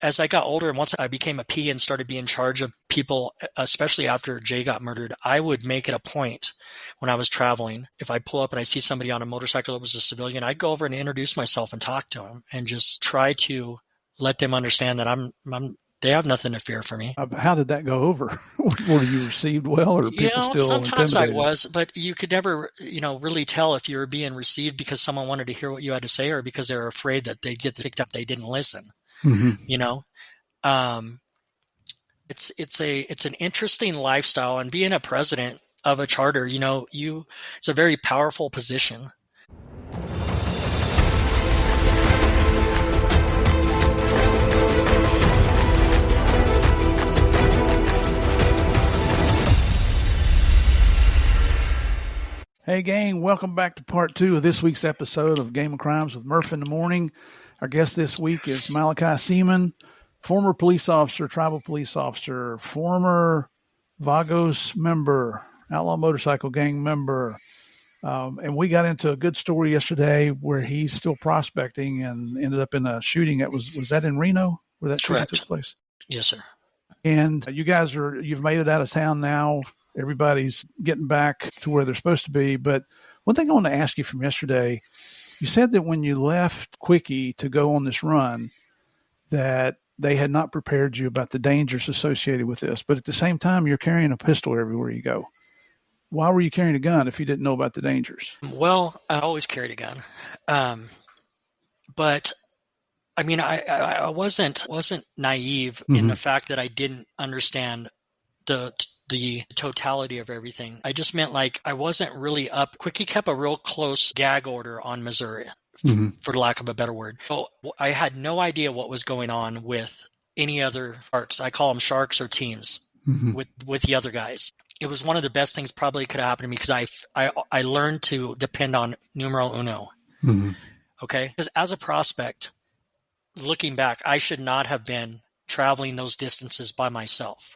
as I got older and once I became a P and started being in charge of people, especially after Jay got murdered, I would make it a point when I was traveling. If I pull up and I see somebody on a motorcycle that was a civilian, I'd go over and introduce myself and talk to them and just try to let them understand that they have nothing to fear for me. How did that go over? Were you received well, or people still sometimes intimidated? I was, but you could never, really tell if you were being received because someone wanted to hear what you had to say or because they were afraid that they'd get picked up, they didn't listen. Mm-hmm. It's an interesting lifestyle, and being a president of a charter, it's a very powerful position. Hey gang, welcome back to part 2 of this week's episode of Game of Crimes with Murph in the Morning. Our guest this week is Malachi Seaman, former police officer, tribal police officer, former Vagos member, outlaw motorcycle gang member. And we got into a good story yesterday where he's still prospecting and ended up in a shooting. Was that in Reno where that shooting took place? Yes, sir. And you guys you've made it out of town now. Everybody's getting back to where they're supposed to be. But one thing I want to ask you from yesterday, you said that when you left Quickie to go on this run, that they had not prepared you about the dangers associated with this. But at the same time, you're carrying a pistol everywhere you go. Why were you carrying a gun if you didn't know about the dangers? Well, I always carried a gun. But I mean, I wasn't naive in the fact that I didn't understand the totality of everything. I just meant like I wasn't really up. Quickie kept a real close gag order on Missouri, for lack of a better word. So I had no idea what was going on with any other sharks. I call them sharks or teams with the other guys. It was one of the best things probably could have happened to me because I learned to depend on numero uno. Okay? Because as a prospect, looking back, I should not have been traveling those distances by myself.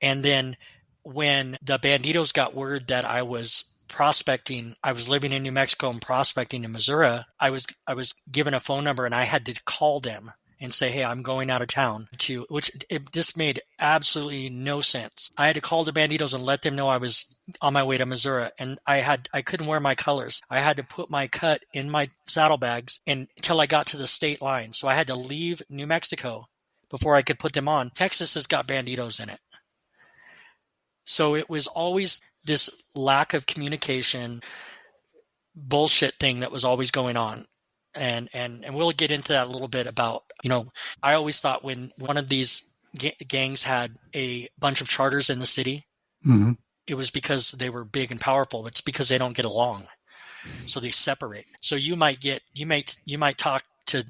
And then when the banditos got word that I was prospecting, I was living in New Mexico and prospecting in Missouri, I was given a phone number and I had to call them and say, hey, I'm going out of town this made absolutely no sense. I had to call the banditos and let them know I was on my way to Missouri, and I couldn't wear my colors. I had to put my cut in my saddlebags until I got to the state line. So I had to leave New Mexico before I could put them on. Texas has got banditos in it. So it was always this lack of communication bullshit thing that was always going on. And we'll get into that a little bit about, I always thought when one of these gangs had a bunch of charters in the city, it was because they were big and powerful. It's because they don't get along. So they separate. So you might talk to,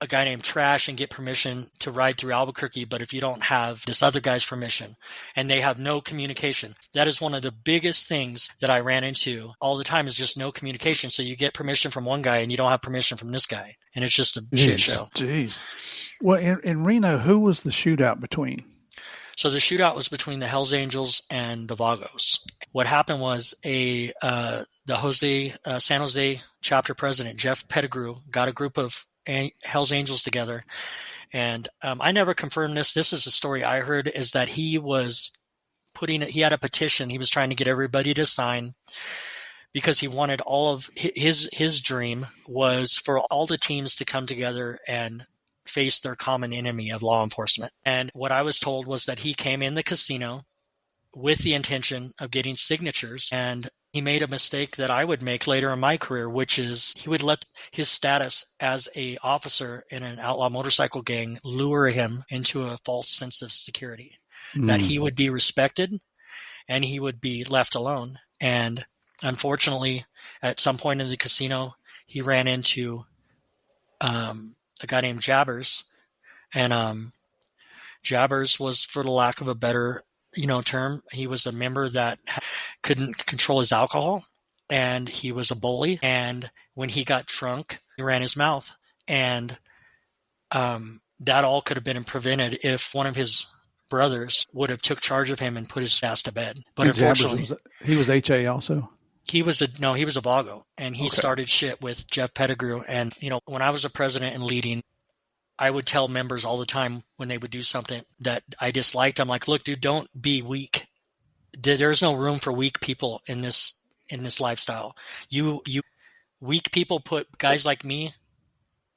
a guy named Trash and get permission to ride through Albuquerque, but if you don't have this other guy's permission and they have no communication, that is one of the biggest things that I ran into all the time is just no communication. So you get permission from one guy and you don't have permission from this guy. And it's just a shit show. Jeez. Well, in Reno, who was the shootout between? So the shootout was between the Hells Angels and the Vagos. What happened was the San Jose chapter president, Jeff Pettigrew, got a group of Hells Angels together. And I never confirmed this. This is a story I heard, is that he had a petition. He was trying to get everybody to sign because he wanted all of his dream was for all the teams to come together and face their common enemy of law enforcement. And what I was told was that he came in the casino with the intention of getting signatures, and he made a mistake that I would make later in my career, which is he would let his status as a officer in an outlaw motorcycle gang lure him into a false sense of security, that he would be respected and he would be left alone. And unfortunately, at some point in the casino, he ran into a guy named Jabbers, and Jabbers was, for the lack of a better term, he was a member that couldn't control his alcohol, and he was a bully. And when he got drunk, he ran his mouth, and that all could have been prevented if one of his brothers would have took charge of him and put his ass to bed. But unfortunately, he was HA also. He was a Vago, and he started shit with Jeff Pettigrew. And when I was a president and leading, I would tell members all the time when they would do something that I disliked. I'm like, look, dude, don't be weak. There's no room for weak people in this lifestyle. You weak people put guys like me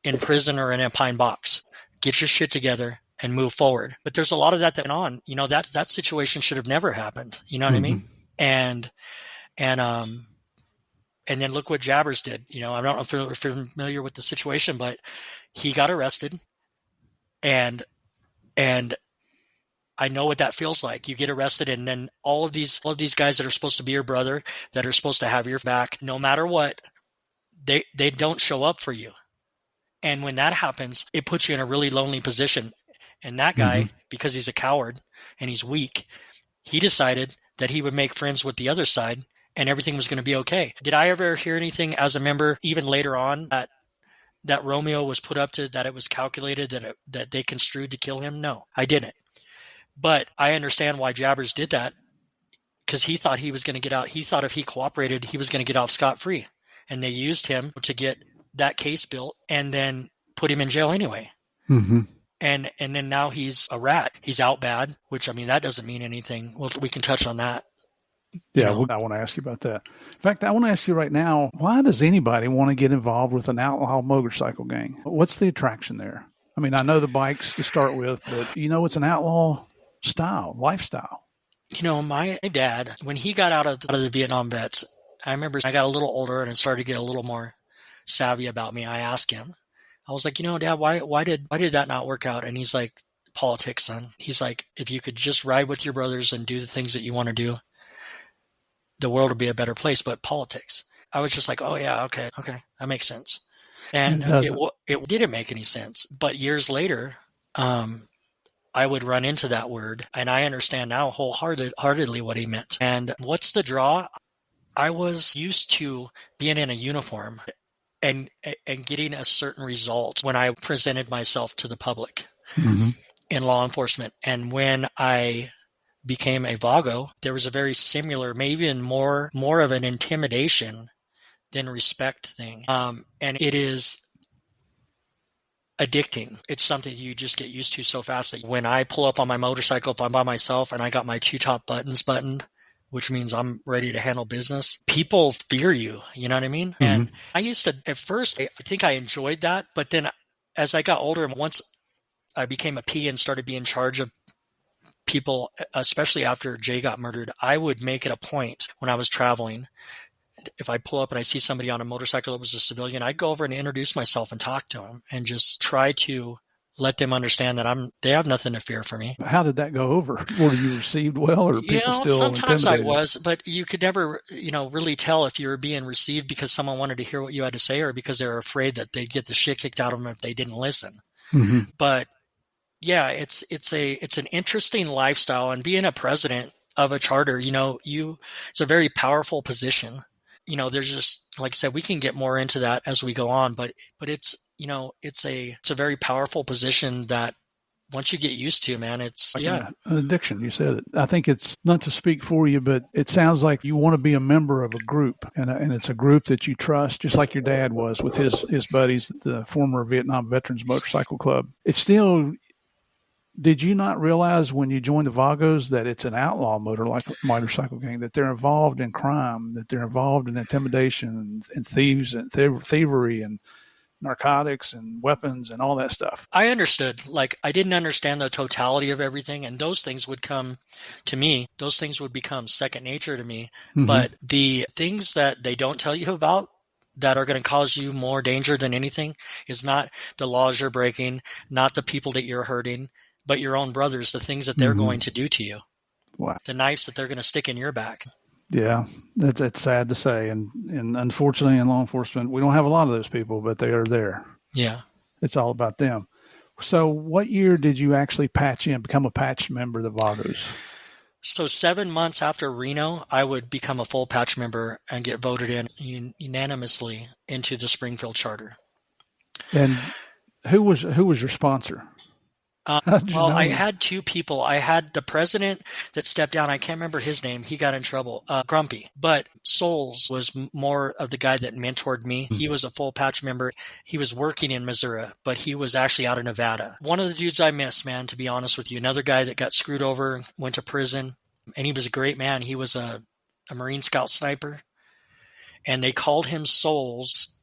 in prison or in a pine box. Get your shit together and move forward. But there's a lot of that went on. That situation should have never happened. You know what I mean? And then look what Jabbers did. I don't know if you're familiar with the situation, but he got arrested, and I know what that feels like. You get arrested, and then all of these guys that are supposed to be your brother, that are supposed to have your back, no matter what, they don't show up for you. And when that happens, it puts you in a really lonely position. And that guy, because he's a coward and he's weak, he decided that he would make friends with the other side and everything was going to be okay. Did I ever hear anything as a member, even later on, that Romeo was put up to, that it was calculated, that they construed to kill him? No, I didn't. But I understand why Jabbers did that, because he thought he was going to get out. He thought if he cooperated, he was going to get off scot-free. And they used him to get that case built and then put him in jail anyway. And then now he's a rat. He's out bad, which, that doesn't mean anything. Well, we can touch on that. Yeah, I want to ask you about that. In fact, I want to ask you right now, why does anybody want to get involved with an outlaw motorcycle gang? What's the attraction there? I know the bikes to start with, but it's an outlaw lifestyle. My dad, when he got out of the Vietnam vets, I remember I got a little older and it started to get a little more savvy about me. I asked him, I was like, Dad, why did that not work out? And he's like, politics, son. He's like, if you could just ride with your brothers and do the things that you want to do, the world would be a better place. But politics. I was just like, oh yeah, okay, that makes sense. And it didn't make any sense. But years later, I would run into that word, and I understand now wholeheartedly what he meant. And what's the draw? I was used to being in a uniform and getting a certain result when I presented myself to the public in law enforcement. And when I became a Vago, there was a very similar, maybe even more of an intimidation than respect thing. And it is addicting. It's something you just get used to so fast that when I pull up on my motorcycle, if I'm by myself and I got my two top buttons buttoned, which means I'm ready to handle business, people fear you. You know what I mean? And I used to, at first, I think I enjoyed that. But then as I got older, and once I became a P and started being in charge of people, especially after Jay got murdered, I would make it a point when I was traveling. If I pull up and I see somebody on a motorcycle that was a civilian, I'd go over and introduce myself and talk to them and just try to let them understand that they have nothing to fear for me. How did that go over? Were you received well, or people still sometimes intimidated? I was, but you could never, really tell if you were being received because someone wanted to hear what you had to say or because they were afraid that they'd get the shit kicked out of them if they didn't listen. But yeah, it's an interesting lifestyle, and being a president of a charter, it's a very powerful position. There's just, like I said, we can get more into that as we go on, but it's, it's a very powerful position that once you get used to, man, it's, an addiction. You said it. I think it's, not to speak for you, but it sounds like you want to be a member of a group, and it's a group that you trust, just like your dad was with his buddies, the former Vietnam Veterans Motorcycle Club. It's still, did you not realize when you joined the Vagos that it's an outlaw motorcycle gang, that they're involved in crime, that they're involved in intimidation and thieves and thievery and narcotics and weapons and all that stuff? I understood. Like, I didn't understand the totality of everything, and those things would come to me. Those things would become second nature to me. But the things that they don't tell you about that are going to cause you more danger than anything is not the laws you're breaking, not the people that you're hurting, but your own brothers, the things that they're going to do to you. Wow. The knives that they're going to stick in your back. Yeah, that's sad to say. And unfortunately, in law enforcement, we don't have a lot of those people, but they are there. Yeah. It's all about them. So what year did you actually become a patch member of the Vagos? So 7 months after Reno, I would become a full patch member and get voted in unanimously into the Springfield Charter. And who was your sponsor? How'd you Well, know I him? had two people. I had the president that stepped down. I can't remember his name. He got in trouble. Grumpy. But Souls was more of the guy that mentored me. He was a full patch member. He was working in Missouri, but he was actually out of Nevada. One of the dudes I miss, man, to be honest with you. Another guy that got screwed over, went to prison, and he was a great man. He was a Marine Scout sniper, and they called him Souls.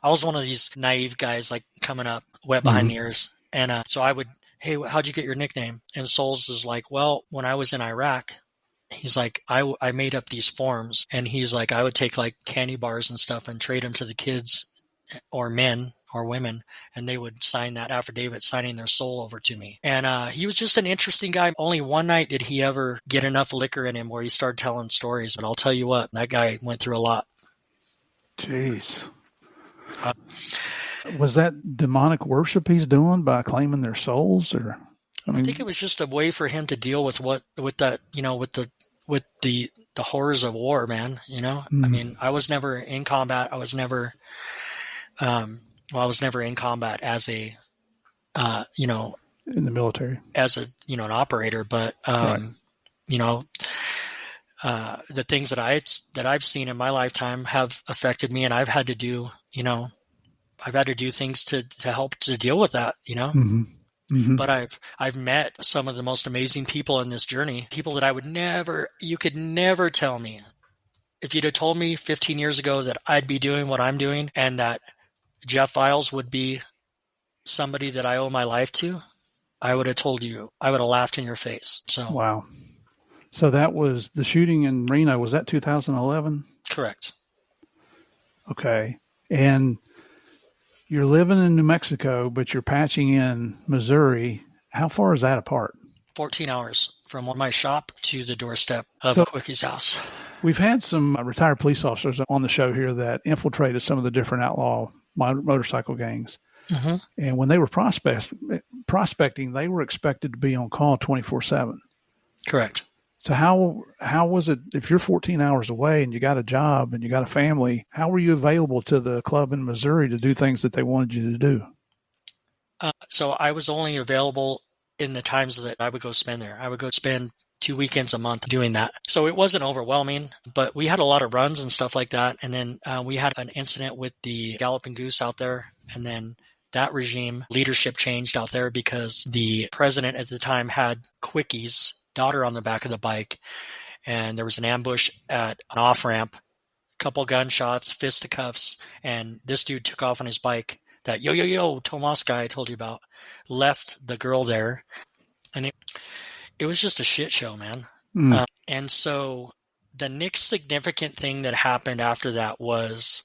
I was one of these naive guys, like coming up, wet behind the ears. And so I would, hey, how'd you get your nickname? And Souls is like, well, when I was in Iraq, he's like, I made up these forms. And he's like, I would take like candy bars and stuff and trade them to the kids or men or women. And they would sign that affidavit signing their soul over to me. And he was just an interesting guy. Only one night did he ever get enough liquor in him where he started telling stories. But I'll tell you what, that guy went through a lot. Jeez. Was that demonic worship he's doing by claiming their souls, or? I think it was just a way for him to deal with the horrors of war, man. You know, I mean, I was never in combat. I was never in combat as a, in the military, as an operator, but, right. The things that I've seen in my lifetime have affected me, and I've had to do things to help to deal with that, But I've met some of the most amazing people in this journey, people that you could never tell me. If you'd have told me 15 years ago that I'd be doing what I'm doing and that Jeff Viles would be somebody that I owe my life to, I would have told you, I would have laughed in your face. So wow. So that was the shooting in Reno. Was that 2011? Correct. Okay. And you're living in New Mexico, but you're patching in Missouri. How far is that apart? 14 hours from my shop to the doorstep of a Quickie's house. We've had some retired police officers on the show here that infiltrated some of the different outlaw motorcycle gangs. Mm-hmm. And when they were prospecting, they were expected to be on call 24/7. Correct. So how was it, if you're 14 hours away and you got a job and you got a family, how were you available to the club in Missouri to do things that they wanted you to do? So I was only available in the times that I would go spend there. I would go spend 2 weekends a month doing that. So it wasn't overwhelming, but we had a lot of runs and stuff like that. And then we had an incident with the Galloping Goose out there. And then that regime leadership changed out there because the president at the time had Quickies daughter on the back of the bike, and there was an ambush at an off-ramp, a couple gunshots, fisticuffs, and this dude took off on his bike. That Tomas guy I told you about left the girl there, and it was just a shit show, man. And so the next significant thing that happened after that was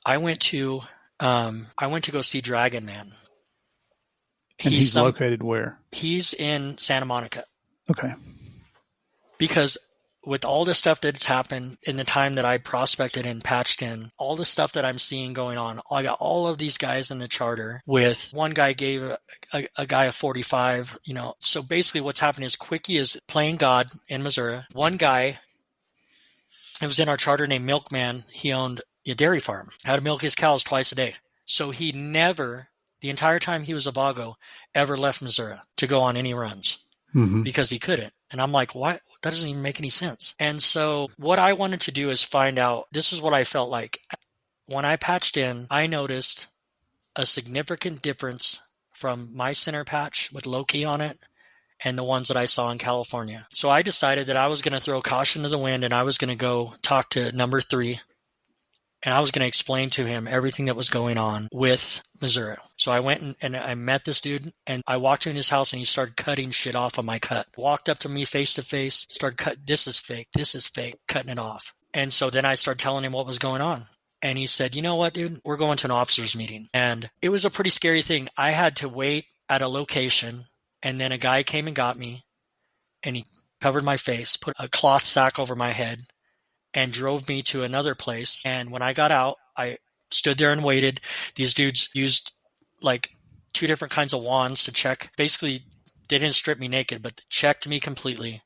I went to go see Dragon Man. And he's located where? He's in Santa Monica. Okay. Because with all the stuff that's happened in the time that I prospected and patched in, all the stuff that I'm seeing going on, I got all of these guys in the charter with one guy gave a guy a 45, So basically what's happening is Quickie is playing God in Missouri. One guy, it was in our charter named Milkman. He owned a dairy farm, had to milk his cows twice a day. So he never, the entire time he was a Vago, ever left Missouri to go on any runs because he couldn't. And I'm like, what? That doesn't even make any sense. And so what I wanted to do is find out, this is what I felt like. When I patched in, I noticed a significant difference from my center patch with low-key on it and the ones that I saw in California. So I decided that I was going to throw caution to the wind and I was going to go talk to number 3. And I was going to explain to him everything that was going on with Missouri. So I went and I met this dude, and I walked in his house, and he started cutting shit off of my cut. Walked up to me face to face, started this is fake, cutting it off. And so then I started telling him what was going on. And he said, you know what, dude, we're going to an officer's meeting. And it was a pretty scary thing. I had to wait at a location, and then a guy came and got me, and he covered my face, put a cloth sack over my head, and drove me to another place. And when I got out, I stood there and waited. These dudes used like 2 different kinds of wands to check. Basically, they didn't strip me naked, but checked me completely,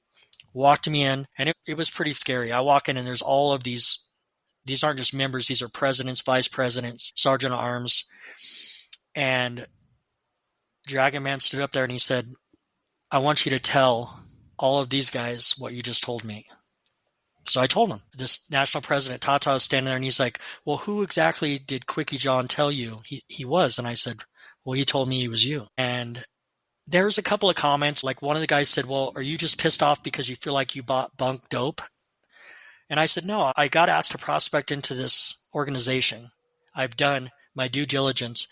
walked me in, and it was pretty scary. I walk in and there's all of these aren't just members, these are presidents, vice presidents, sergeant at arms. And Dragon Man stood up there and he said, I want you to tell all of these guys what you just told me. So I told him. This national president, Tata, was standing there and he's like, well, who exactly did Quickie John tell you he was? And I said, well, he told me he was you. And there was a couple of comments. Like one of the guys said, well, are you just pissed off because you feel like you bought bunk dope? And I said, no, I got asked to prospect into this organization. I've done my due diligence.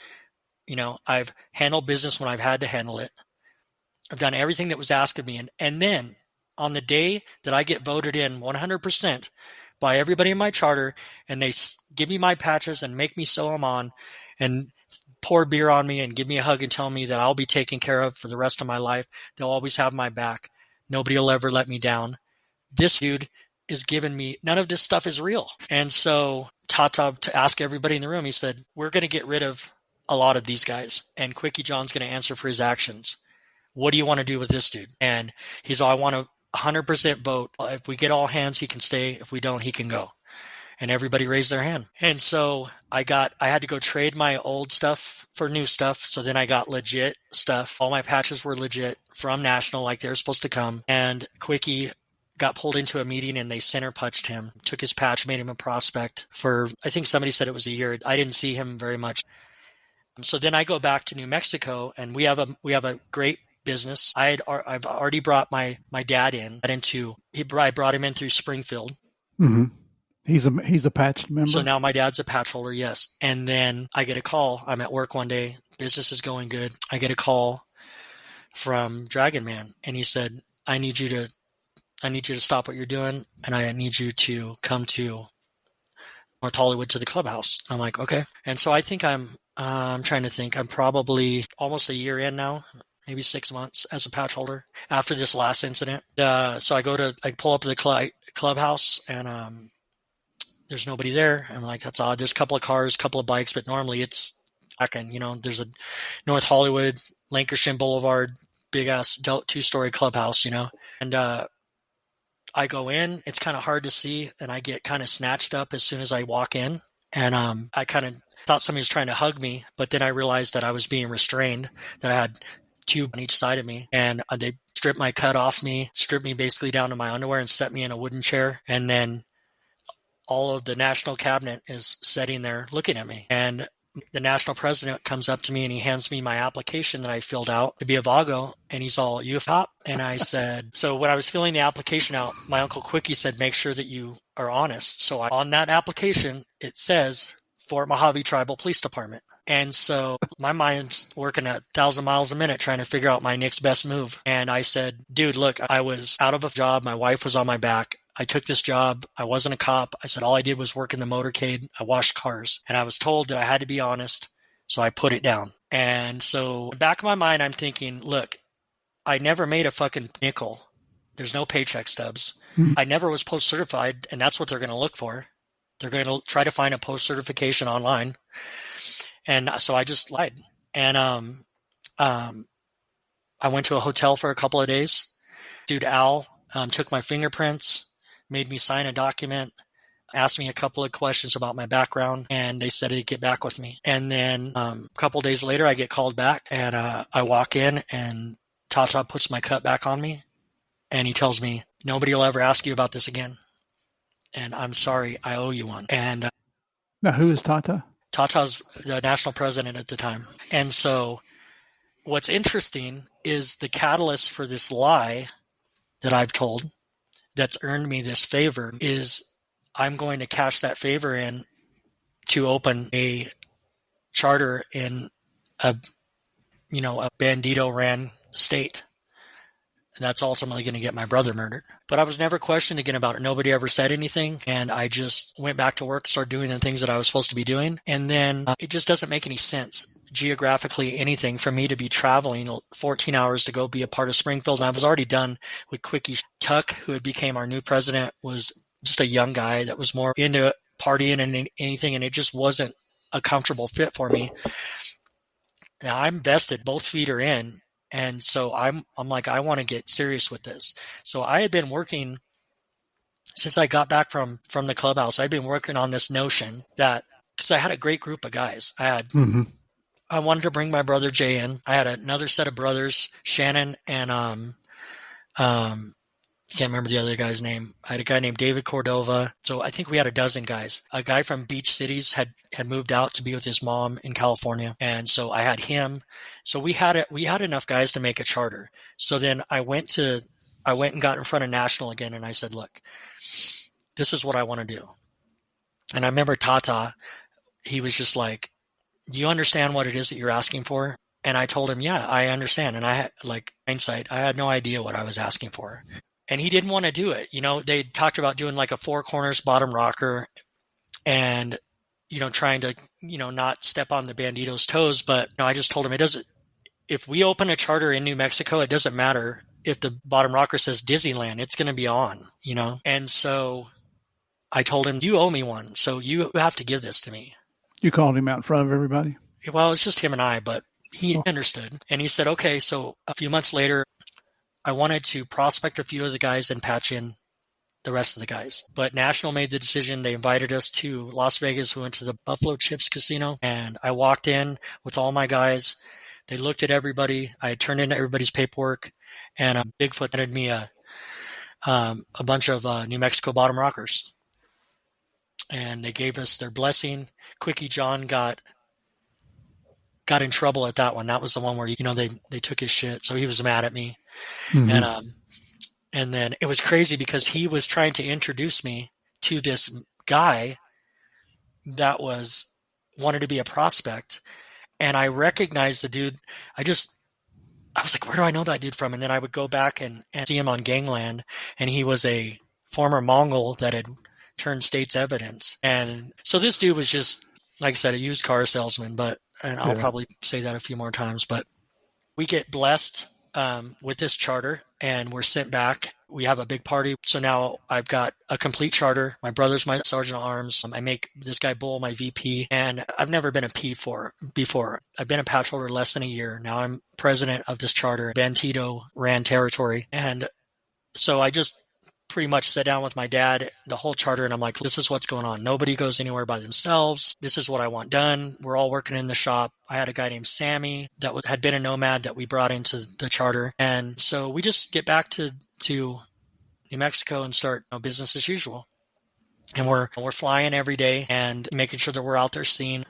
I've handled business when I've had to handle it. I've done everything that was asked of me. And then on the day that I get voted in 100% by everybody in my charter, and they give me my patches and make me sew them on and pour beer on me and give me a hug and tell me that I'll be taken care of for the rest of my life. They'll always have my back. Nobody will ever let me down. This dude is giving me, none of this stuff is real. And so Tata, to ask everybody in the room, he said, we're going to get rid of a lot of these guys, and Quickie John's going to answer for his actions. What do you want to do with this dude? And he's all, I want a 100% vote. If we get all hands, he can stay. If we don't, he can go. And everybody raised their hand. And so I had to go trade my old stuff for new stuff. So then I got legit stuff. All my patches were legit from National, like they were supposed to come. And Quickie got pulled into a meeting and they center punched him, took his patch, made him a prospect for, I think somebody said it was a year. I didn't see him very much. So then I go back to New Mexico and we have a great business. I've already brought my dad in. I brought him in through Springfield. Mm-hmm. He's a patched member. So now my dad's a patch holder, yes. And then I get a call. I'm at work one day. Business is going good. I get a call from Dragon Man, and he said, I need you to stop what you're doing, and I need you to come to North Hollywood to the clubhouse. I'm like, okay. And so I think I'm trying to think. I'm probably almost a year in now, maybe 6 months as a patch holder after this last incident. So I pull up to the clubhouse, and there's nobody there. I'm like, that's odd. There's a couple of cars, a couple of bikes, but normally it's there's a North Hollywood, Lancashire Boulevard, big ass 2-story clubhouse, and I go in, it's kind of hard to see, and I get kind of snatched up as soon as I walk in. And I kind of thought somebody was trying to hug me, but then I realized that I was being restrained, that I had 2 on each side of me, and they stripped my cut off me, stripped me basically down to my underwear and set me in a wooden chair. And then all of the national cabinet is sitting there looking at me. And the national president comes up to me and he hands me my application that I filled out to be a Vago. And he's all, you hop? And I said, so when I was filling the application out, my Uncle Quickie said, make sure that you are honest. So on that application, it says Fort Mojave Tribal Police Department. And so my mind's working at 1,000 miles a minute trying to figure out my next best move. And I said, dude, look, I was out of a job. My wife was on my back. I took this job. I wasn't a cop. I said all I did was work in the motorcade. I washed cars. And I was told that I had to be honest. So I put it down. And so in the back of my mind, I'm thinking, look, I never made a fucking nickel. There's no paycheck stubs. Mm-hmm. I never was post-certified, and that's what they're going to look for. They're going to try to find a post-certification online. And so I just lied. And I went to a hotel for a couple of days. Dude Al took my fingerprints, made me sign a document, asked me a couple of questions about my background, and they said he'd get back with me. And then a couple of days later, I get called back, and I walk in, and Tata puts my cut back on me, and he tells me, nobody will ever ask you about this again. And I'm sorry, I owe you one. And now, who is Tata? Tata's the national president at the time. And so what's interesting is the catalyst for this lie that I've told that's earned me this favor is I'm going to cash that favor in to open a charter in a bandito ran state. And that's ultimately going to get my brother murdered. But I was never questioned again about it. Nobody ever said anything. And I just went back to work, started doing the things that I was supposed to be doing. And then it just doesn't make any sense geographically, anything for me to be traveling 14 hours to go be a part of Springfield. And I was already done with Quickie. Tuck, who had became our new president, was just a young guy that was more into partying and anything. And it just wasn't a comfortable fit for me. Now I'm vested, both feet are in. And so I'm like, I want to get serious with this. So I had been working since I got back from the clubhouse. I'd been working on this notion that, because I had a great group of guys. I had I wanted to bring my brother Jay in. I had another set of brothers, Shannon and can't remember the other guy's name. I had a guy named David Cordova. So I think we had a dozen guys. A guy from Beach Cities had moved out to be with his mom in California. And so I had him. So we had enough guys to make a charter. So then I went and got in front of National again, and I said, look, this is what I want to do. And I remember Tata, he was just like, do you understand what it is that you're asking for? And I told him, yeah, I understand. And I had, like, hindsight, I had no idea what I was asking for. And he didn't want to do it. They talked about doing like a four corners bottom rocker and, trying to, not step on the Banditos' toes. But I just told him if we open a charter in New Mexico, it doesn't matter if the bottom rocker says Disneyland, it's going to be on, And so I told him, you owe me one. So you have to give this to me. You called him out in front of everybody? Well, it's just him and I, but he understood. And he said, okay. So a few months later, I wanted to prospect a few of the guys and patch in the rest of the guys. But National made the decision. They invited us to Las Vegas. We went to the Buffalo Chips Casino, and I walked in with all my guys. They looked at everybody. I had turned in everybody's paperwork, and Bigfoot handed me a bunch of New Mexico bottom rockers. And they gave us their blessing. Quickie John got in trouble at that one. That was the one where, they took his shit. So he was mad at me. Mm-hmm. And then it was crazy because he was trying to introduce me to this guy that wanted to be a prospect. And I recognized the dude. I was like, where do I know that dude from? And then I would go back and see him on Gangland. And he was a former Mongol that had turned state's evidence. And so this dude was just, like I said, a used car salesman, and I'll probably say that a few more times, but we get blessed with this charter and we're sent back. We have a big party. So now I've got a complete charter. My brother's my sergeant at arms. I make this guy Bull my VP, and I've never been a before. I've been a patch holder less than a year. Now I'm president of this charter. Ben Tito ran territory. And so I just pretty much sat down with my dad, the whole charter, and I'm like, this is what's going on. Nobody goes anywhere by themselves. This is what I want done. We're all working in the shop. I had a guy named Sammy that had been a nomad that we brought into the charter. And so we just get back to New Mexico and start business as usual. And we're flying every day and making sure that we're out there seeing.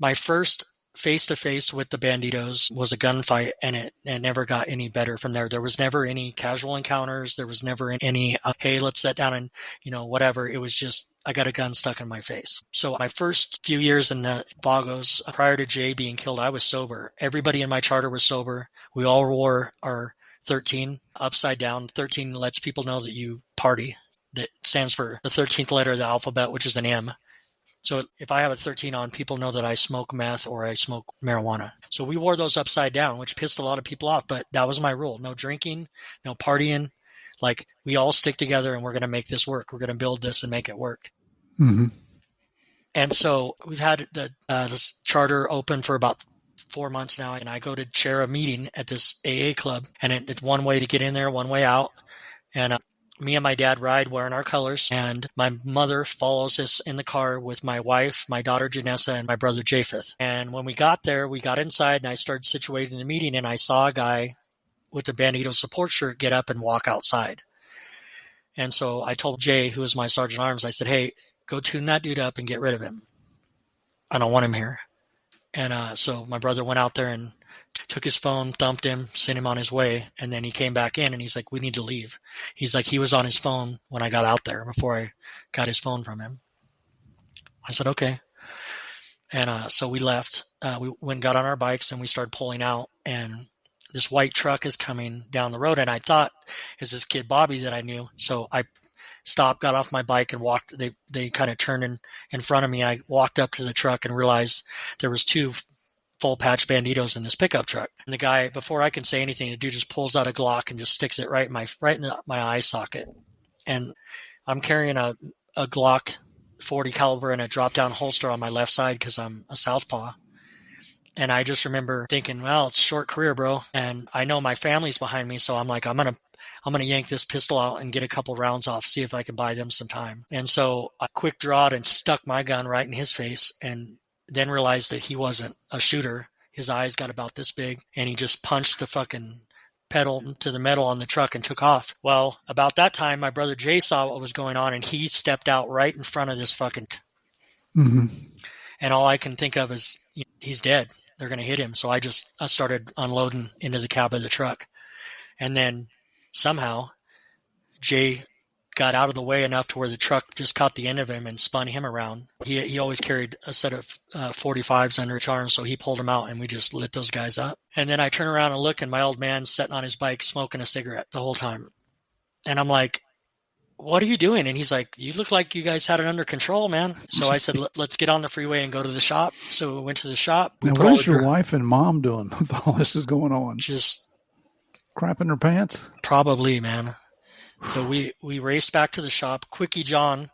My first face-to-face with the Banditos was a gunfight, and it never got any better from there. There was never any casual encounters. There was never any, hey, let's sit down and, whatever. It was just, I got a gun stuck in my face. So my first few years in the Vagos, prior to Jay being killed, I was sober. Everybody in my charter was sober. We all wore our 13 upside down. 13 lets people know that you party. That stands for the 13th letter of the alphabet, which is an M. So if I have a 13 on, people know that I smoke meth or I smoke marijuana. So we wore those upside down, which pissed a lot of people off, but that was my rule. No drinking, no partying. Like, we all stick together and we're going to make this work. We're going to build this and make it work. Mm-hmm. And so we've had this charter open for about 4 months now, and I go to chair a meeting at this AA club, and it's one way to get in there, one way out. And me and my dad ride wearing our colors, and my mother follows us in the car with my wife, my daughter Janessa, and my brother Japheth. And when we got there, we got inside, and I started situating the meeting, and I saw a guy with the Bandito support shirt get up and walk outside. And so I told Jay, who was my sergeant at arms, I said, hey, go tune that dude up and get rid of him. I don't want him here. And so my brother went out there and took his phone, thumped him, sent him on his way, and then he came back in, and he's like, we need to leave. He's like, he was on his phone when I got out there before I got his phone from him. I said, okay. And so we left. We went and got on our bikes, and we started pulling out, and this white truck is coming down the road, and I thought it was this kid Bobby that I knew. So I stopped, got off my bike, and walked. They kind of turned in front of me. I walked up to the truck and realized there was two full patch Banditos in this pickup truck. And the guy, before I can say anything, the dude just pulls out a Glock and just sticks it right in my eye socket. And I'm carrying a Glock 40 caliber in a drop down holster on my left side because I'm a southpaw. And I just remember thinking, well, it's a short career, bro. And I know my family's behind me, so I'm like, I'm gonna yank this pistol out and get a couple rounds off, see if I can buy them some time. And so I quick drawed and stuck my gun right in his face, and then realized that he wasn't a shooter. His eyes got about this big, and he just punched the fucking pedal to the metal on the truck and took off. Well, about that time, my brother Jay saw what was going on, and he stepped out right in front of this fucking... And all I can think of is, he's dead. They're going to hit him. So I started unloading into the cab of the truck. And then somehow Jay got out of the way enough to where the truck just caught the end of him and spun him around. He always carried a set of 45s under his arm, so he pulled him out, and we just lit those guys up. And then I turn around and look, and my old man's sitting on his bike smoking a cigarette the whole time. And I'm like, what are you doing? And he's like, you look like you guys had it under control, man. So I said, let's get on the freeway and go to the shop. So we went to the shop. Now, what is your wife and mom doing with all this is going on? Just crapping their pants? Probably, man. So we raced back to the shop. Quickie John,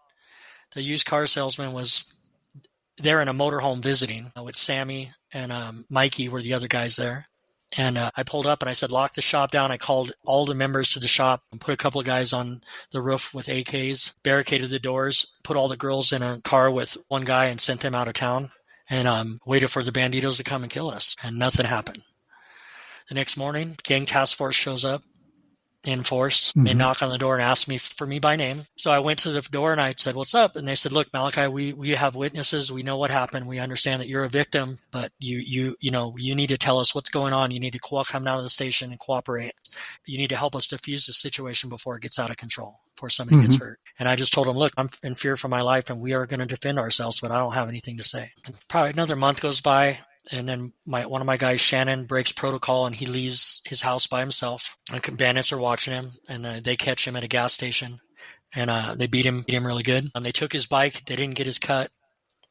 the used car salesman, was there in a motorhome visiting with Sammy and Mikey were the other guys there. And I pulled up and I said, lock the shop down. I called all the members to the shop and put a couple of guys on the roof with AKs, barricaded the doors, put all the girls in a car with one guy and sent them out of town, and waited for the banditos to come and kill us. And nothing happened. The next morning, gang task force shows up in force. They knock on the door and ask me for me by name. So I went to the door and I said, what's up? And they said, look, Malachi, we have witnesses. We know what happened. We understand that you're a victim, but you need to tell us what's going on. You need to come down to the station and cooperate. You need to help us defuse the situation before it gets out of control, before somebody gets hurt. And I just told them, look, I'm in fear for my life and we are going to defend ourselves, but I don't have anything to say. And probably another month goes by. And then one of my guys, Shannon, breaks protocol and he leaves his house by himself. And bandits are watching him, and they catch him at a gas station, and they beat him really good. They took his bike. They didn't get his cut.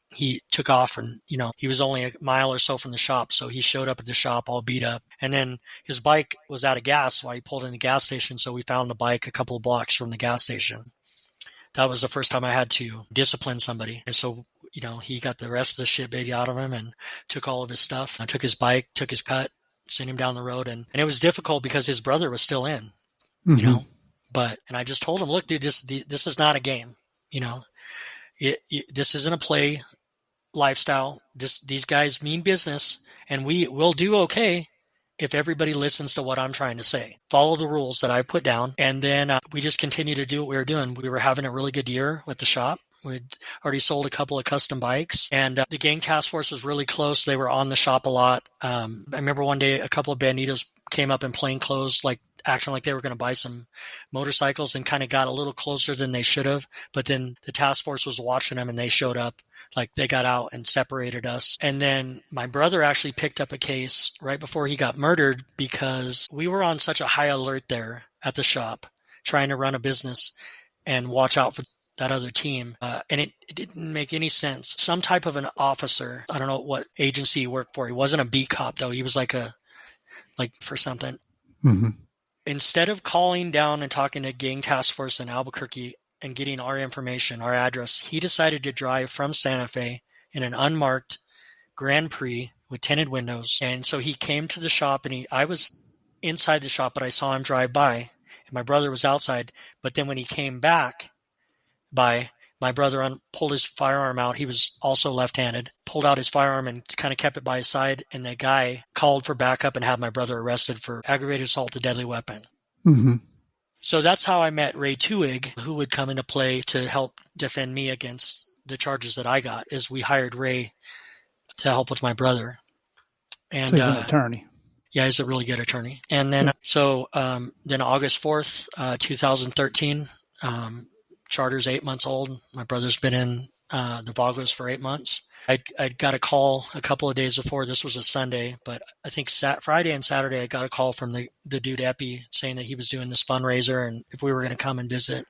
He took off, and he was only a mile or so from the shop, so he showed up at the shop all beat up. And then his bike was out of gas while he pulled in the gas station, so we found the bike a couple of blocks from the gas station. That was the first time I had to discipline somebody, and so he got the rest of the shit baby out of him and took all of his stuff. I took his bike, took his cut, sent him down the road. And it was difficult because his brother was still in, and I just told him, look, dude, this is not a game. This isn't a play lifestyle. These guys mean business, and we will do okay if everybody listens to what I'm trying to say. Follow the rules that I put down. And then we just continue to do what we were doing. We were having a really good year with the shop. We'd already sold a couple of custom bikes, and the gang task force was really close. They were on the shop a lot. I remember one day a couple of banditos came up in plain clothes, acting like they were going to buy some motorcycles, and kind of got a little closer than they should have. But then the task force was watching them, and they showed up. They got out and separated us. And then my brother actually picked up a case right before he got murdered because we were on such a high alert there at the shop, trying to run a business and watch out for that other team. And it didn't make any sense. Some type of an officer, I don't know what agency he worked for. He wasn't a beat cop though. He was for something. Instead of calling down and talking to gang task force in Albuquerque and getting our information, our address, he decided to drive from Santa Fe in an unmarked Grand Prix with tinted windows. And so he came to the shop, and I was inside the shop, but I saw him drive by, and my brother was outside. But then when he came back by, my brother pulled his firearm out. He was also left-handed, pulled out his firearm and kind of kept it by his side. And the guy called for backup and had my brother arrested for aggravated assault with a deadly weapon. So that's how I met Ray Tuig, who would come into play to help defend me against the charges that I got, is we hired Ray to help with my brother. And so he's an attorney. Yeah, he's a really good attorney. And then, then August 4th, 2013, Charter's 8 months old. My brother's been in the Vagos for 8 months. I got a call a couple of days before. This was a Sunday, but I think Friday and Saturday I got a call from the dude Epi saying that he was doing this fundraiser and if we were going to come and visit.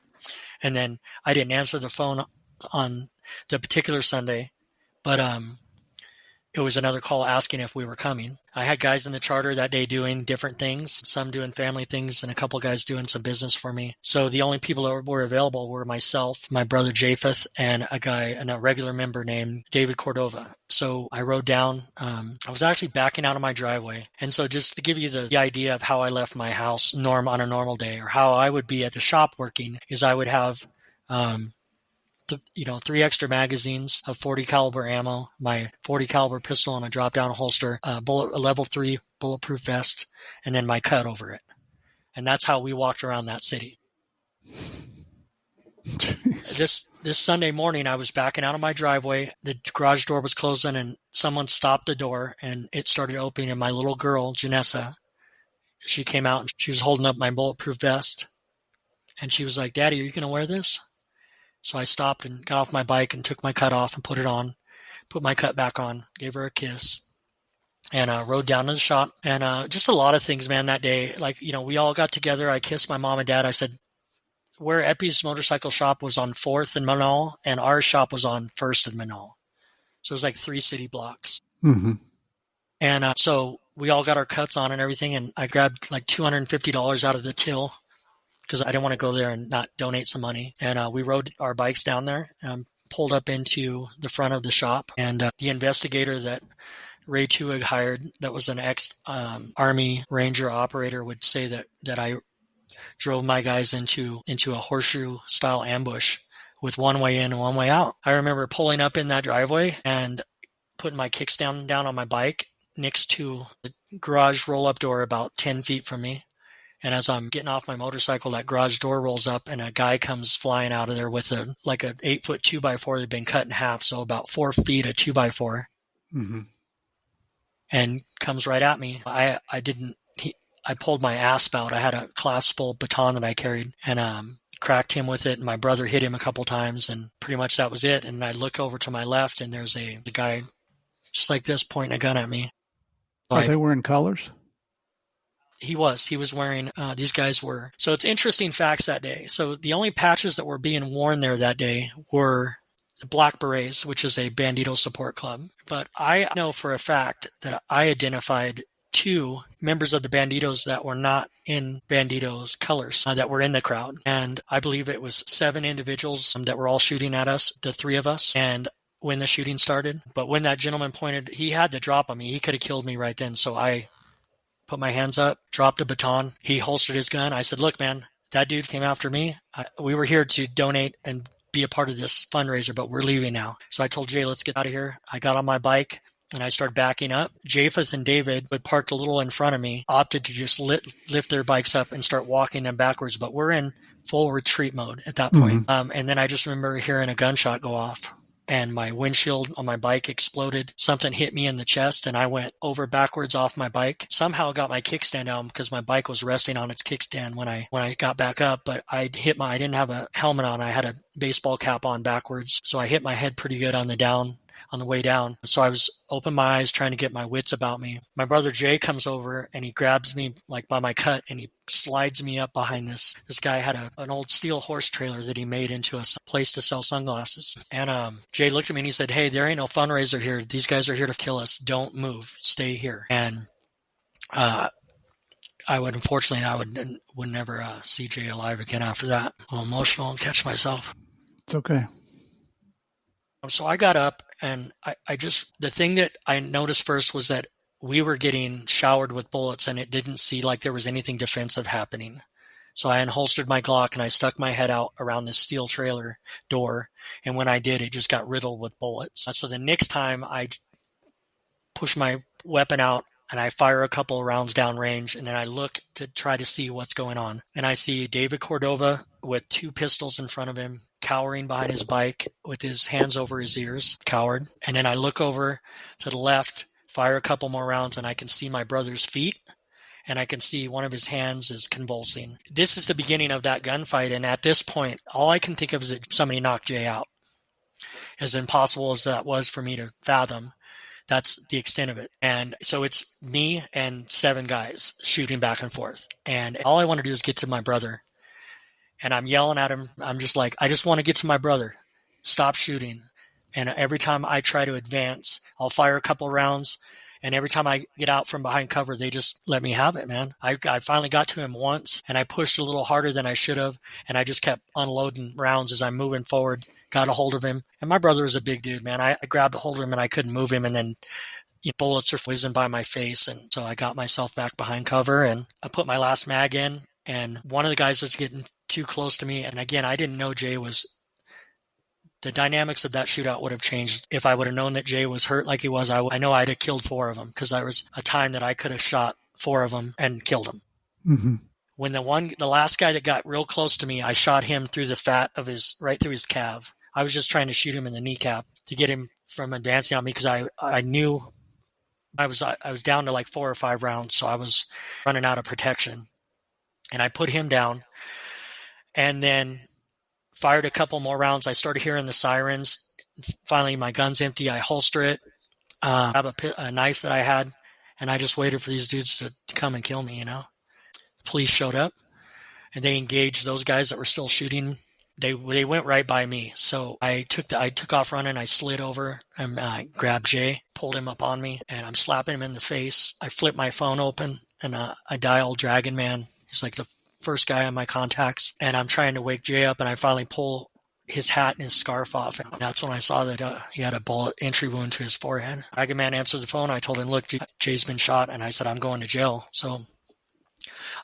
And then I didn't answer the phone on the particular Sunday, but it was another call asking if we were coming. I had guys in the Charter that day doing different things, some doing family things, and a couple guys doing some business for me. So the only people that were available were myself, my brother Japheth, and a regular member named David Cordova. So I rode down. I was actually backing out of my driveway. And so just to give you the idea of how I left my house on a normal day, or how I would be at the shop working, is I would have 3 extra magazines of 40 caliber ammo, my 40 caliber pistol in a drop down holster, a level 3 bulletproof vest, and then my cut over it. And that's how we walked around that city. This Sunday morning, I was backing out of my driveway. The garage door was closing, and someone stopped the door, and it started opening. And my little girl, Janessa, she came out, and she was holding up my bulletproof vest. And she was like, "Daddy, are you going to wear this?" So I stopped and got off my bike and took my cut off and put it on, put my cut back on, gave her a kiss, and rode down to the shop. And just a lot of things, man, that day. Like, we all got together. I kissed my mom and dad. I said, where Epi's motorcycle shop was on 4th and Manal, and our shop was on 1st and Manal. So it was like 3 city blocks. Mm-hmm. And so we all got our cuts on and everything, and I grabbed like $250 out of the till because I didn't want to go there and not donate some money. And we rode our bikes down there and pulled up into the front of the shop. And the investigator that Ray Tuig hired, that was an ex-Army Ranger operator, would say that I drove my guys into a horseshoe-style ambush with one way in and one way out. I remember pulling up in that driveway and putting my kickstand down on my bike next to the garage roll-up door about 10 feet from me. And as I'm getting off my motorcycle, that garage door rolls up and a guy comes flying out of there with an 8-foot 2x4 that had been cut in half, so about 4 feet of 2x4, mm-hmm. and comes right at me. I pulled my asp out. I had a collapsible baton that I carried and cracked him with it. And my brother hit him a couple times, and pretty much that was it. And I look over to my left, and there's the guy just like this pointing a gun at me. Are they wearing colors? He was wearing, these guys were. So it's interesting facts that day. So the only patches that were being worn there that day were the Black Berets, which is a Bandito support club. But I know for a fact that I identified 2 members of the Banditos that were not in Banditos colors that were in the crowd. And I believe it was 7 individuals that were all shooting at us, the 3 of us, and when the shooting started. But when that gentleman pointed, he had to drop on me. He could have killed me right then. So I put my hands up, dropped the baton. He holstered his gun. I said, "Look, man, that dude came after me. We were here to donate and be a part of this fundraiser, but we're leaving now." So I told Jay, "Let's get out of here." I got on my bike and I started backing up. Japheth and David, who had parked a little in front of me, opted to just lift their bikes up and start walking them backwards. But we're in full retreat mode at that point. Mm-hmm. And then I just remember hearing a gunshot go off, and my windshield on my bike exploded. Something hit me in the chest, and I went over backwards off my bike. Somehow got my kickstand down because my bike was resting on its kickstand when I got back up. But I didn't have a helmet on. I had a baseball cap on backwards, so I hit my head pretty good on the way down. So I was open my eyes trying to get my wits about me. My brother Jay comes over and he grabs me like by my cut and he slides me up behind this. This guy had an old steel horse trailer that he made into a place to sell sunglasses. And Jay looked at me and he said, "Hey, there ain't no fundraiser here. These guys are here to kill us. Don't move. Stay here." And I would never see Jay alive again after that. I'm emotional and catch myself. It's okay. So I got up and the thing that I noticed first was that we were getting showered with bullets and it didn't seem like there was anything defensive happening. So I unholstered my Glock and I stuck my head out around this steel trailer door. And when I did, it just got riddled with bullets. So the next time I push my weapon out and I fire a couple of rounds downrange, and then I look to try to see what's going on. And I see David Cordova with 2 pistols in front of him, cowering behind his bike with his hands over his ears, coward. And then I look over to the left, fire a couple more rounds, and I can see my brother's feet, and I can see one of his hands is convulsing. This is the beginning of that gunfight, and at this point, all I can think of is that somebody knocked Jay out. As impossible as that was for me to fathom, that's the extent of it. And so it's me and 7 guys shooting back and forth. And all I want to do is get to my brother. And I'm yelling at him. I'm just like, "I just want to get to my brother. Stop shooting." And every time I try to advance, I'll fire a couple rounds. And every time I get out from behind cover, they just let me have it, man. I finally got to him once, and I pushed a little harder than I should have. And I just kept unloading rounds as I'm moving forward, got a hold of him. And my brother was a big dude, man. I grabbed a hold of him, and I couldn't move him. And then bullets are whizzing by my face. And so I got myself back behind cover, and I put my last mag in. And one of the guys was getting too close to me. And again, I didn't know Jay was The dynamics of that shootout would have changed if I would have known that Jay was hurt like he was. I know I'd have killed 4 of them, because there was a time that I could have shot 4 of them and killed them. Mm-hmm. When the last guy that got real close to me, I shot him through the fat of right through his calf. I was just trying to shoot him in the kneecap to get him from advancing on me, because I knew I was down to like 4 or 5 rounds, so I was running out of protection. And I put him down, and then fired a couple more rounds. I started hearing the sirens. Finally, my gun's empty. I holster it, grab a knife that I had, and I just waited for these dudes to come and kill me. The police showed up, and they engaged those guys that were still shooting. They went right by me. So I took off running. I slid over and I grabbed Jay, pulled him up on me, and I'm slapping him in the face. I flipped my phone open, and I dialed Dragon Man. He's like the first guy on my contacts, and I'm trying to wake Jay up, and I finally pull his hat and his scarf off, and that's when I saw that he had a bullet entry wound to his forehead. Dragon Man answered the phone. I told him, look, Jay's been shot, and I said, I'm going to jail. So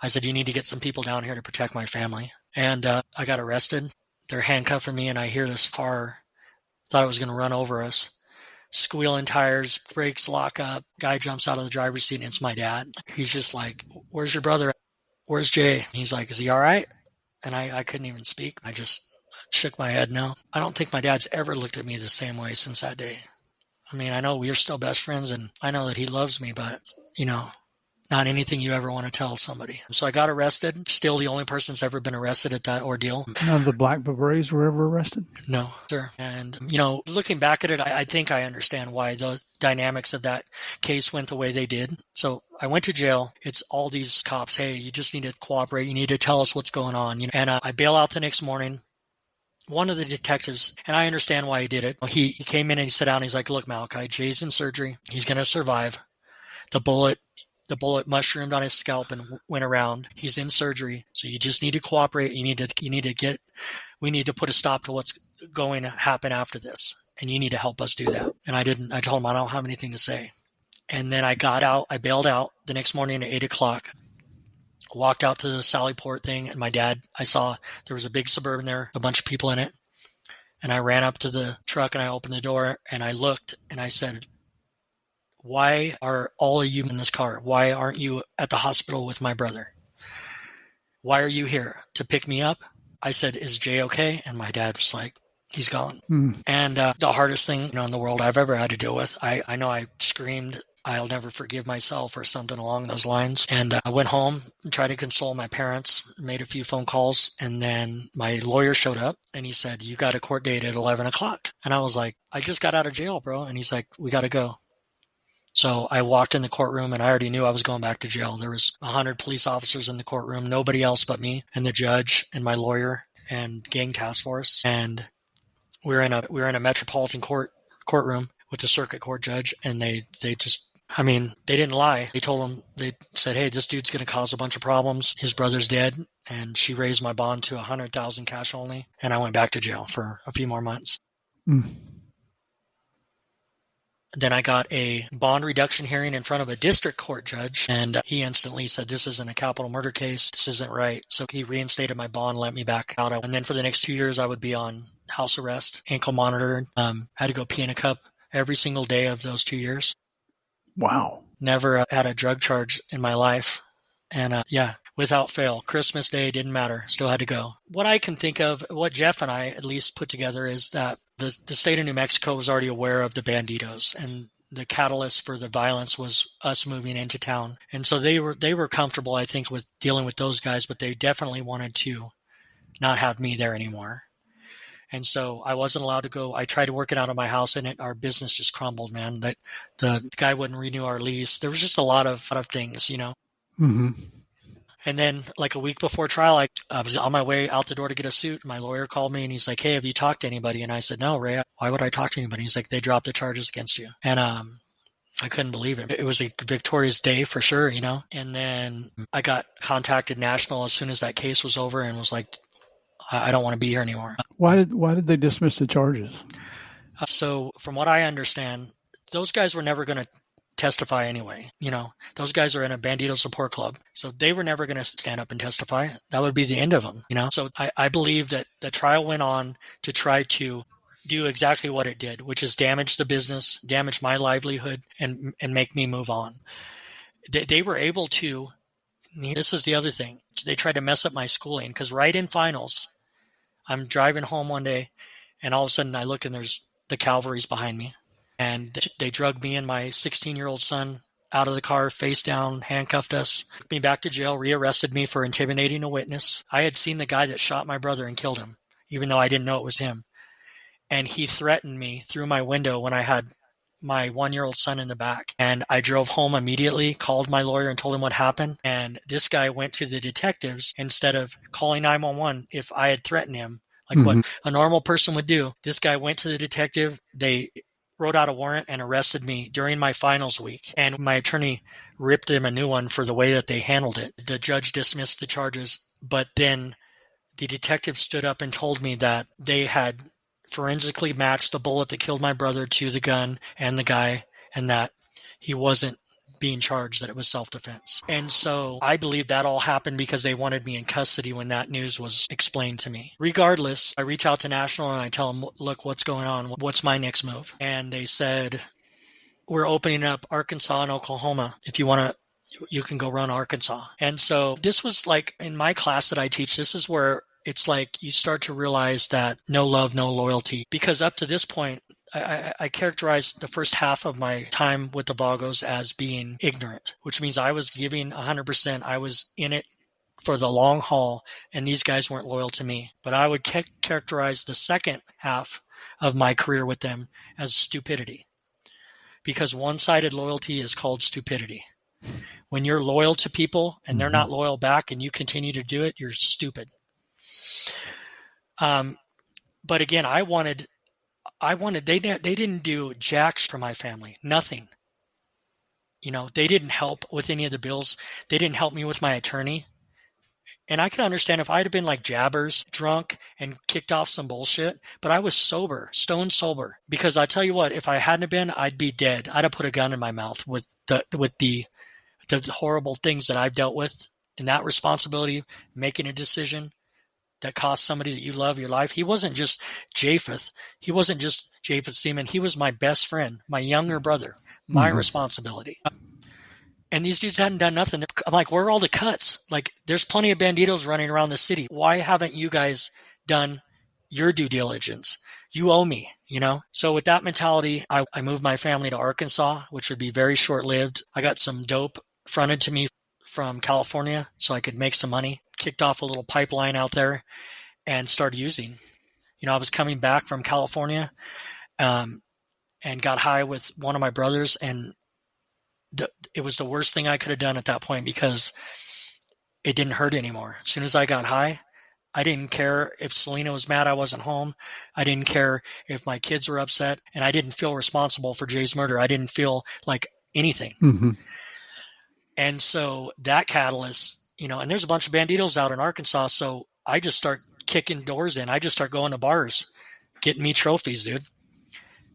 I said, you need to get some people down here to protect my family. And I got arrested. They're handcuffing me, and I hear this car, thought it was going to run over us. Squealing tires, brakes lock up. Guy jumps out of the driver's seat, and it's my dad. He's just like, where's your brother? Where's Jay? He's like, is he all right? And I couldn't even speak. I just shook my head no. I don't think my dad's ever looked at me the same way since that day. I mean, I know we're still best friends, and I know that he loves me, but, not anything you ever want to tell somebody. So I got arrested. Still the only person that's ever been arrested at that ordeal. None of the Black Berets were ever arrested? No, sir. And, looking back at it, I think I understand why the dynamics of that case went the way they did. So I went to jail. It's all these cops, hey, you just need to cooperate. You need to tell us what's going on. And I bail out the next morning. One of the detectives, and I understand why he did it, he came in and he sat down and he's like, look, Malachi, Jay's in surgery. He's going to survive. The bullet mushroomed on his scalp and went around. He's in surgery, so you just need to cooperate. We need to put a stop to what's going to happen after this, and you need to help us do that. And I didn't. I told him I don't have anything to say. And then I got out. I bailed out the next morning at 8:00. Walked out to the Sallyport thing, and my dad, I saw there was a big Suburban there, a bunch of people in it. And I ran up to the truck and I opened the door and I looked and I said, why are all of you in this car? Why aren't you at the hospital with my brother? Why are you here? To pick me up? I said, is Jay okay? And my dad was like, he's gone. And the hardest thing in the world I've ever had to deal with, I know I screamed, I'll never forgive myself or something along those lines. And I went home and tried to console my parents, made a few phone calls, and then my lawyer showed up and he said, you got a court date at 11:00. And I was like, I just got out of jail, bro. And he's like, we got to go. So I walked in the courtroom and I already knew I was going back to jail. There was 100 police officers in the courtroom, nobody else but me and the judge and my lawyer and gang task force. And we were in a metropolitan courtroom with the circuit court judge, and they didn't lie. They said, hey, this dude's going to cause a bunch of problems. His brother's dead. And she raised my bond to $100,000 cash only. And I went back to jail for a few more months. Then I got a bond reduction hearing in front of a district court judge, and he instantly said, this isn't a capital murder case. This isn't right. So he reinstated my bond, let me back out. And then for the next 2 years, I would be on house arrest, ankle monitored, had to go pee in a cup every single day of those 2 years. Wow. Never had a drug charge in my life. And without fail, Christmas Day didn't matter. Still had to go. What I can think of, what Jeff and I at least put together, is that the state of New Mexico was already aware of the banditos, and the catalyst for the violence was us moving into town. And so they were comfortable, I think, with dealing with those guys, but they definitely wanted to not have me there anymore. And so I wasn't allowed to go. I tried to work it out of my house, and our business just crumbled, man. That the guy wouldn't renew our lease. There was just a lot of things, Mm-hmm. And then like a week before trial, I was on my way out the door to get a suit. My lawyer called me and he's like, hey, have you talked to anybody? And I said, no, Ray, why would I talk to anybody? He's like, they dropped the charges against you. And I couldn't believe it. It was a victorious day for sure, And then I got contacted national as soon as that case was over and was like, I don't want to be here anymore. Why did they dismiss the charges? So from what I understand, those guys were never going to testify anyway. Those guys are in a bandito support club. So they were never going to stand up and testify. That would be the end of them, So I believe that the trial went on to try to do exactly what it did, which is damage the business, damage my livelihood, and make me move on. They were able to, this is the other thing, they tried to mess up my schooling, because right in finals, I'm driving home one day, and all of a sudden I look and there's the Calvary's behind me. And they drug me and my 16-year-old son out of the car, face down, handcuffed us, took me back to jail, rearrested me for intimidating a witness. I had seen the guy that shot my brother and killed him, even though I didn't know it was him. And he threatened me through my window when I had my 1-year-old son in the back. And I drove home immediately, called my lawyer and told him what happened. And this guy went to the detectives instead of calling 911 if I had threatened him, like what a normal person would do. This guy went to the detective. They wrote out a warrant and arrested me during my finals week. And my attorney ripped them a new one for the way that they handled it. The judge dismissed the charges, but then the detective stood up and told me that they had forensically matched the bullet that killed my brother to the gun and the guy, and that he wasn't being charged, that it was self-defense. And so I believe that all happened because they wanted me in custody when that news was explained to me. Regardless, I reach out to National and I tell them, look, what's going on? What's my next move? And they said, we're opening up Arkansas and Oklahoma. If you want to, you can go run Arkansas. And so this was like in my class that I teach, this is where it's like you start to realize that no love, no loyalty. Because up to this point, I characterized the first half of my time with the Vagos as being ignorant, which means I was giving 100%. I was in it for the long haul, and these guys weren't loyal to me. But I would characterize the second half of my career with them as stupidity, because one-sided loyalty is called stupidity. When you're loyal to people and they're not loyal back and you continue to do it, you're stupid. But again, I wanted, they didn't do jacks for my family. Nothing. You know, they didn't help with any of the bills. They didn't help me with my attorney. And I can understand if I'd have been like Jabbers, drunk and kicked off some bullshit, but I was sober, stone sober. Because I tell you what, if I hadn't been, I'd be dead. I'd have put a gun in my mouth with the horrible things that I've dealt with, and that responsibility, making a decision that cost somebody that you love your life. He wasn't just Japheth. He wasn't just Japheth Seaman. He was my best friend, my younger brother, my responsibility. And these dudes hadn't done nothing. I'm like, where are all the cuts? Like, there's plenty of banditos running around the city. Why haven't you guys done your due diligence? You owe me, you know? So with that mentality, I moved my family to Arkansas, which would be very short-lived. I got some dope fronted to me from California so I could make some money. Kicked off a little pipeline out there and started using. You know, I was coming back from California and got high with one of my brothers, and it was the worst thing I could have done at that point because it didn't hurt anymore. As soon as I got high, I didn't care if Selena was mad I wasn't home. I didn't care if my kids were upset, and I didn't feel responsible for Jay's murder. I didn't feel like anything. And so that catalyst, you know, and there's a bunch of banditos out in Arkansas, so I just start kicking doors in. I just start going to bars, getting me trophies, dude,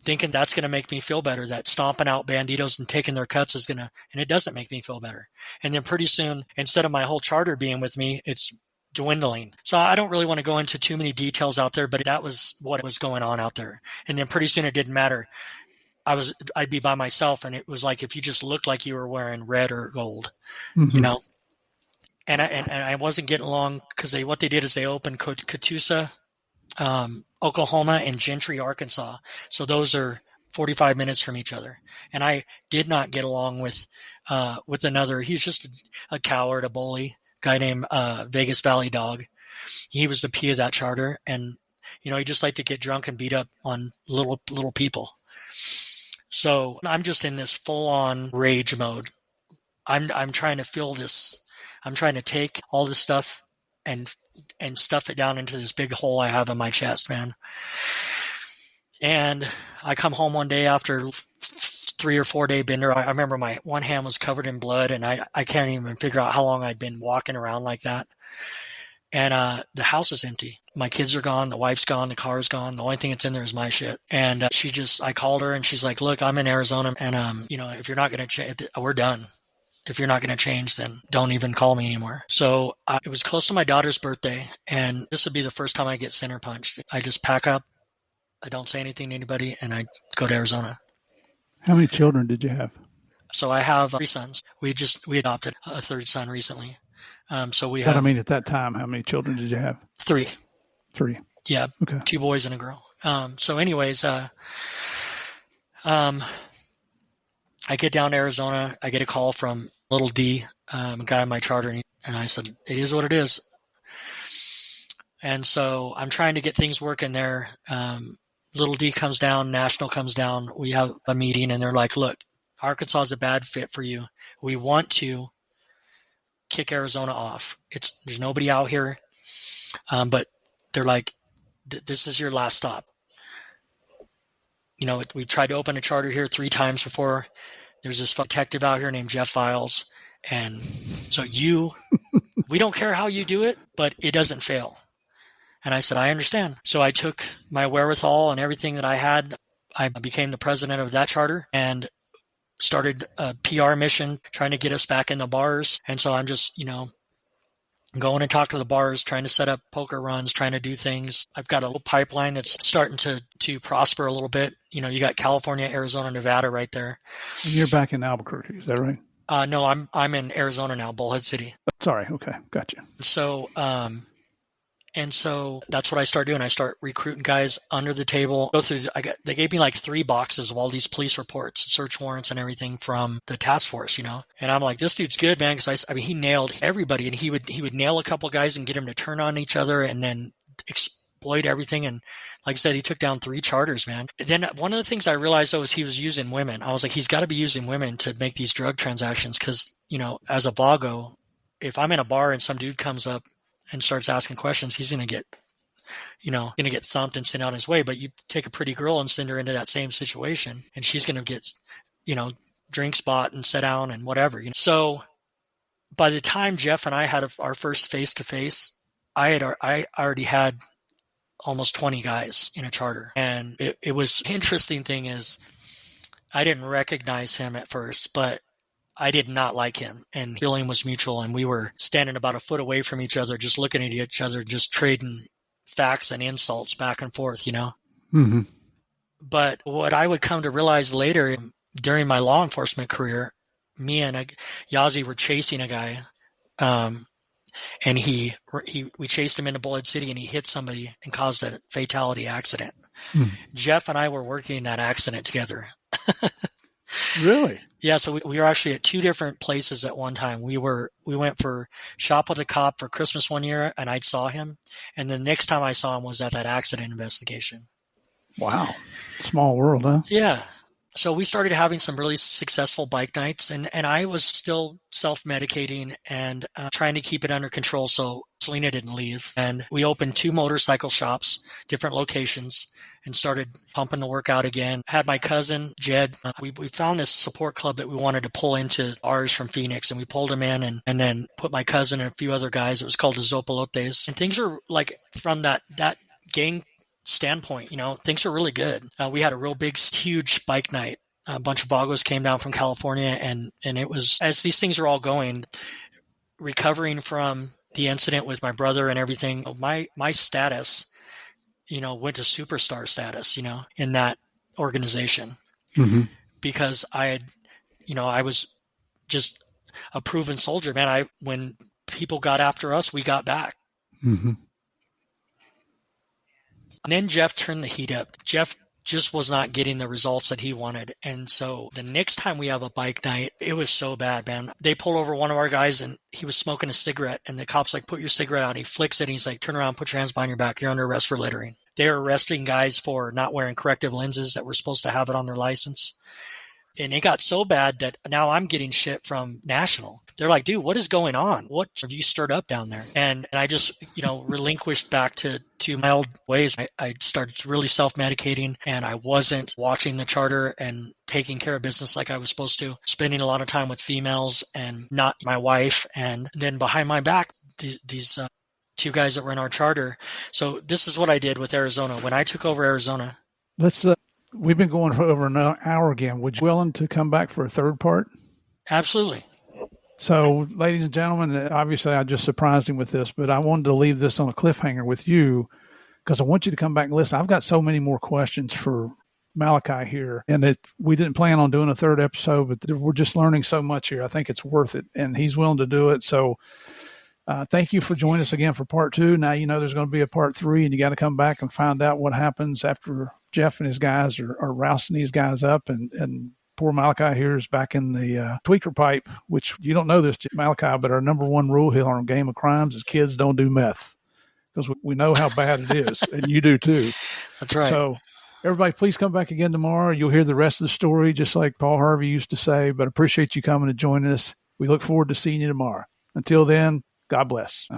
thinking that's going to make me feel better, that stomping out banditos and taking their cuts is going to, and it doesn't make me feel better. And then pretty soon, instead of my whole charter being with me, it's dwindling. So I don't really want to go into too many details out there, but that was what was going on out there. And then pretty soon it didn't matter. I'd be by myself, and it was like if you just looked like you were wearing red or gold, you know. And I wasn't getting along because what they did is they opened Catoosa, Oklahoma, and Gentry, Arkansas. So those are 45 minutes from each other. And I did not get along with another. He's just a coward, a bully, guy named Vegas Valley Dog. He was the P of that charter, and you know he just liked to get drunk and beat up on little people. So I'm just in this full-on rage mode. I'm trying to fill this. I'm trying to take all this stuff and stuff it down into this big hole I have in my chest, man. And I come home one day after 3 or 4 day bender. I remember my one hand was covered in blood, and I can't even figure out how long I'd been walking around like that. And the house is empty. My kids are gone. The wife's gone. The car's gone. The only thing that's in there is my shit. And I called her, and she's like, look, I'm in Arizona, and you know, if you're not going to change, we're done. If you're not going to change, then don't even call me anymore. So it was close to my daughter's birthday, and this would be the first time I get center punched. I just pack up I don't say anything to anybody, and I go to Arizona. How many children did you have? So I have 3 sons. We adopted a 3rd son recently. So we have. But I mean, at that time, how many children did you have? 3. 3. Yeah. Okay. 2 boys and a girl. So anyways, I get down to Arizona. I get a call from Little D, a guy on my charter, and I said, it is what it is. And so I'm trying to get things working there. Little D comes down, National comes down. We have a meeting, and they're like, look, Arkansas is a bad fit for you. We want to kick Arizona off. There's nobody out here. But they're like, this is your last stop. We tried to open a charter here 3 times before. There's this detective out here named Jeff Files. And so we don't care how you do it, but it doesn't fail. And I said, I understand. So I took my wherewithal and everything that I had. I became the president of that charter and started a PR mission trying to get us back in the bars. And so I'm just, going and talking to the bars, trying to set up poker runs, trying to do things. I've got a little pipeline that's starting to prosper a little bit. You got California, Arizona, Nevada right there. And you're back in Albuquerque, is that right? No, I'm in Arizona now, Bullhead City. Sorry. Okay. Gotcha. So, and so that's what I start doing. I start recruiting guys under the table. They gave me like 3 boxes of all these police reports, search warrants and everything from the task force, And I'm like, this dude's good, man. Cause he nailed everybody, and he would nail a couple guys and get them to turn on each other and then exploit everything. And like I said, he took down 3 charters, man. And then one of the things I realized though is he was using women. I was like, he's got to be using women to make these drug transactions. Cause as a Vago, if I'm in a bar and some dude comes up and starts asking questions, he's going to get thumped and sent out his way. But you take a pretty girl and send her into that same situation, and she's going to get, drinks bought and set down and whatever. So by the time Jeff and I had our first face-to-face, I already had almost 20 guys in a charter. And it was interesting thing is I didn't recognize him at first, but I did not like him, and feeling was mutual, and we were standing about a foot away from each other, just looking at each other, just trading facts and insults back and forth, Mm-hmm. But what I would come to realize later during my law enforcement career, me and Yazi were chasing a guy, and we chased him into Bullhead City, and he hit somebody and caused a fatality accident. Mm. Jeff and I were working that accident together. Really? Yeah, so we were actually at 2 different places at one time. We went for Shop with a Cop for Christmas one year, and I saw him. And the next time I saw him was at that accident investigation. Wow. Small world, huh? Yeah. So we started having some really successful bike nights, and I was still self-medicating and trying to keep it under control so Selena didn't leave. And we opened 2 motorcycle shops, different locations, and started pumping the work out again. Had my cousin, Jed. We found this support club that we wanted to pull into ours from Phoenix, and we pulled him in and then put my cousin and a few other guys. It was called the Zopalotes. And things are like, from that gang standpoint, things are really good. We had a real big, huge bike night. A bunch of Vagos came down from California, and it was, as these things are all going, recovering from the incident with my brother and everything, my status, went to superstar status, in that organization. Mm-hmm. Because I was just a proven soldier, man. When people got after us, we got back. Mm-hmm. And then Jeff turned the heat up. Jeff just was not getting the results that he wanted. And so the next time we have a bike night, it was so bad, man. They pulled over one of our guys, and he was smoking a cigarette, and the cop's like, put your cigarette out. He flicks it, and he's like, turn around, put your hands behind your back. You're under arrest for littering. They're arresting guys for not wearing corrective lenses that were supposed to have it on their license. And it got so bad that now I'm getting shit from National. They're like, dude, what is going on? What have you stirred up down there? And I just, relinquished back to my old ways. I started really self-medicating, and I wasn't watching the charter and taking care of business like I was supposed to, spending a lot of time with females and not my wife. And then behind my back, these 2 guys that were in our charter. So this is what I did with Arizona. When I took over Arizona. We've been going for over an hour again. Would you be willing to come back for a 3rd part? Absolutely. So, ladies and gentlemen, obviously I just surprised him with this, but I wanted to leave this on a cliffhanger with you. because I want you to come back and listen. I've got so many more questions for Malachi here, and we didn't plan on doing a third episode, but we're just learning so much here. I think it's worth it, and he's willing to do it. So thank you for joining us again for part 2. Now you know there's going to be a part 3, and you got to come back and find out what happens after Jeff and his guys are rousting these guys up, and poor Malachi here is back in the tweaker pipe, which you don't know this, Malachi, but our number 1 rule here on Game of Crimes is kids don't do meth, because we know how bad it is, and you do too. That's right. So everybody, please come back again tomorrow. You'll hear the rest of the story, just like Paul Harvey used to say, but appreciate you coming and joining us. We look forward to seeing you tomorrow. Until then, God bless.